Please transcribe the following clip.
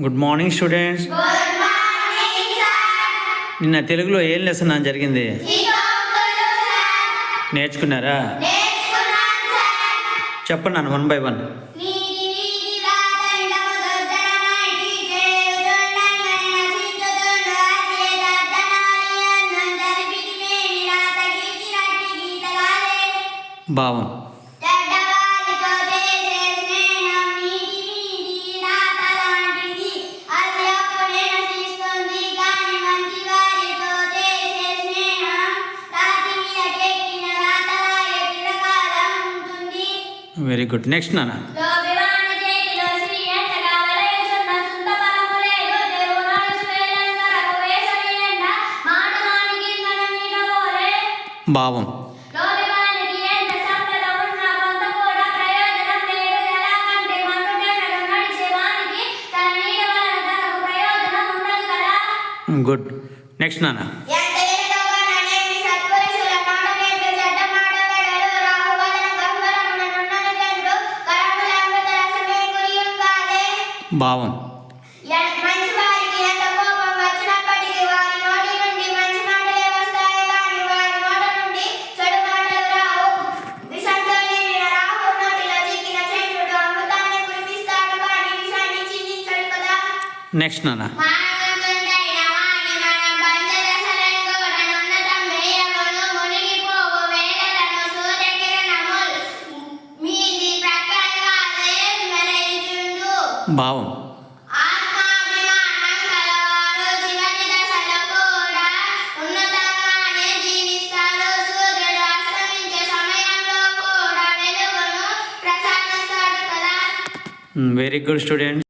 Good morning students. నిన్న తెలుగులో ఏం లెసన్ జరిగింది? నేర్చుకున్నారా? చెప్పండి నాన్న, 1 by 1. భావం. Very good. నెక్స్ట్ నాన్న. భావం. గుడ్. నెక్స్ట్ నాన్న. భావం. నెక్స్ట్ నాన్న. భావం. Very good student.